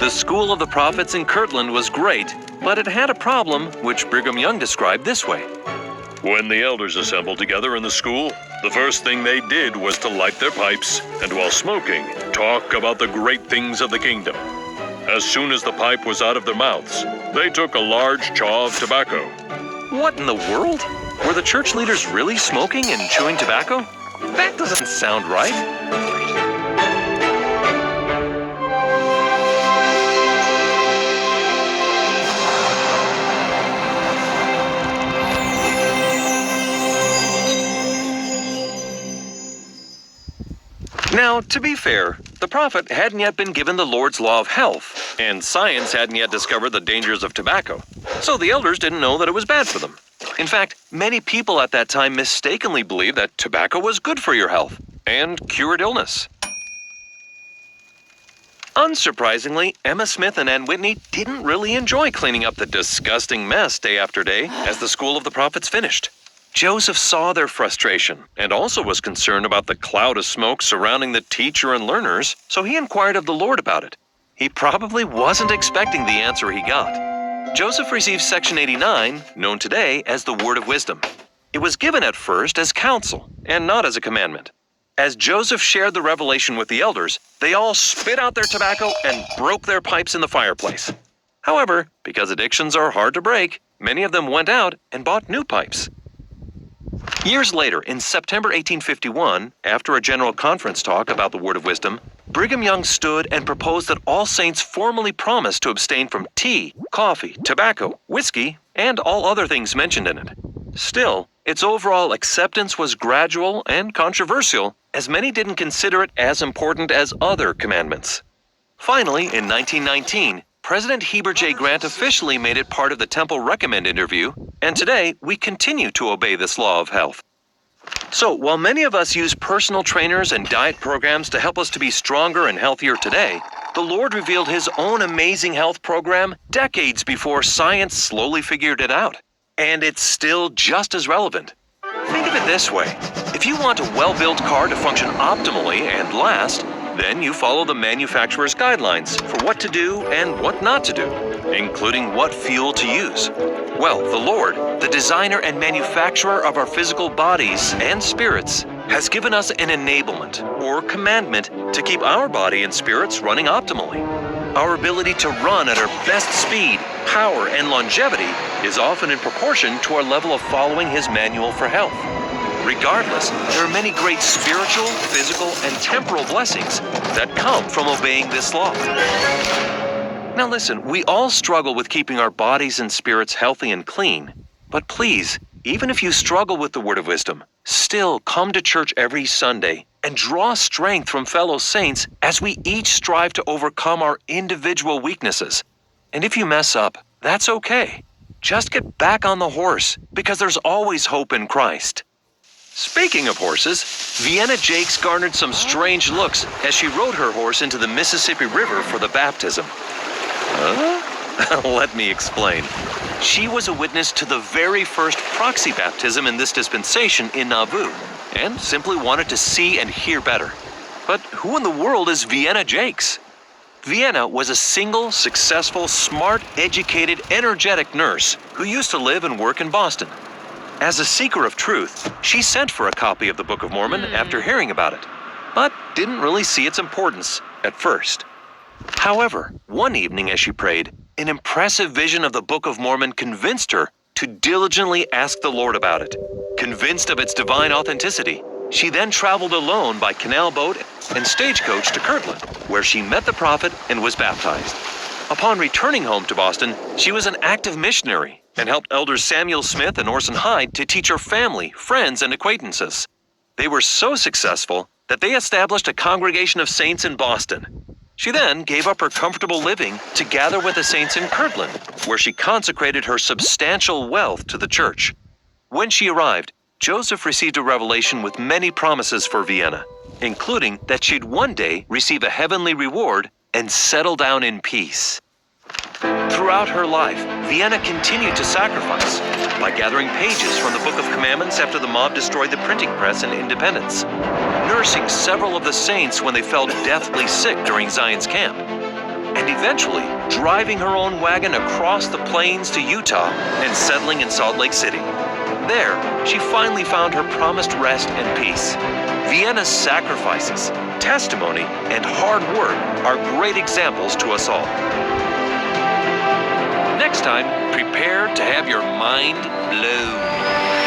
The School of the Prophets in Kirtland was great, but it had a problem which Brigham Young described this way. When the elders assembled together in the school, the first thing they did was to light their pipes and, while smoking, talk about the great things of the kingdom. As soon as the pipe was out of their mouths, they took a large chaw of tobacco. What in the world? Were the church leaders really smoking and chewing tobacco? That doesn't sound right. Now, to be fair, the prophet hadn't yet been given the Lord's law of health, and science hadn't yet discovered the dangers of tobacco, so the elders didn't know that it was bad for them. In fact, many people at that time mistakenly believed that tobacco was good for your health and cured illness. Unsurprisingly, Emma Smith and Ann Whitney didn't really enjoy cleaning up the disgusting mess day after day as the School of the Prophets finished. Joseph saw their frustration and also was concerned about the cloud of smoke surrounding the teacher and learners, so he inquired of the Lord about it. He probably wasn't expecting the answer he got. Joseph received Section 89, known today as the Word of Wisdom. It was given at first as counsel and not as a commandment. As Joseph shared the revelation with the elders, they all spit out their tobacco and broke their pipes in the fireplace. However, because addictions are hard to break, many of them went out and bought new pipes. Years later, in September 1851, after a general conference talk about the Word of Wisdom, Brigham Young stood and proposed that all saints formally promise to abstain from tea, coffee, tobacco, whiskey, and all other things mentioned in it. Still, its overall acceptance was gradual and controversial, as many didn't consider it as important as other commandments. Finally, in 1919, President Heber J. Grant officially made it part of the Temple Recommend interview, and today we continue to obey this law of health. So, while many of us use personal trainers and diet programs to help us to be stronger and healthier today, the Lord revealed His own amazing health program decades before science slowly figured it out. And it's still just as relevant. Think of it this way. If you want a well-built car to function optimally and last, then you follow the manufacturer's guidelines for what to do and what not to do, including what fuel to use. Well, the Lord, the designer and manufacturer of our physical bodies and spirits, has given us an enablement or commandment to keep our body and spirits running optimally. Our ability to run at our best speed, power, and longevity is often in proportion to our level of following His manual for health. Regardless, there are many great spiritual, physical, and temporal blessings that come from obeying this law. Now listen, we all struggle with keeping our bodies and spirits healthy and clean. But please, even if you struggle with the Word of Wisdom, still come to church every Sunday and draw strength from fellow saints as we each strive to overcome our individual weaknesses. And if you mess up, that's okay. Just get back on the horse, because there's always hope in Christ. Speaking of horses, Vienna Jakes garnered some strange looks as she rode her horse into the Mississippi River for the baptism. Let me explain. She was a witness to the very first proxy baptism in this dispensation in Nauvoo, and simply wanted to see and hear better. But who in the world is Vienna Jakes? Vienna was a single, successful, smart, educated, energetic nurse who used to live and work in Boston. As a seeker of truth, she sent for a copy of the Book of Mormon after hearing about it, but didn't really see its importance at first. However, one evening as she prayed, an impressive vision of the Book of Mormon convinced her to diligently ask the Lord about it. Convinced of its divine authenticity, she then traveled alone by canal boat and stagecoach to Kirtland, where she met the prophet and was baptized. Upon returning home to Boston, she was an active missionary and helped elders Samuel Smith and Orson Hyde to teach her family, friends, and acquaintances. They were so successful that they established a congregation of saints in Boston. She then gave up her comfortable living to gather with the saints in Kirtland, where she consecrated her substantial wealth to the church. When she arrived, Joseph received a revelation with many promises for Vienna, including that she'd one day receive a heavenly reward and settle down in peace. Throughout her life, Vienna continued to sacrifice by gathering pages from the Book of Commandments after the mob destroyed the printing press in Independence, nursing several of the saints when they fell deathly sick during Zion's camp, and eventually driving her own wagon across the plains to Utah and settling in Salt Lake City. There, she finally found her promised rest and peace. Vienna's sacrifices, testimony, and hard work are great examples to us all. Next time, prepare to have your mind blown.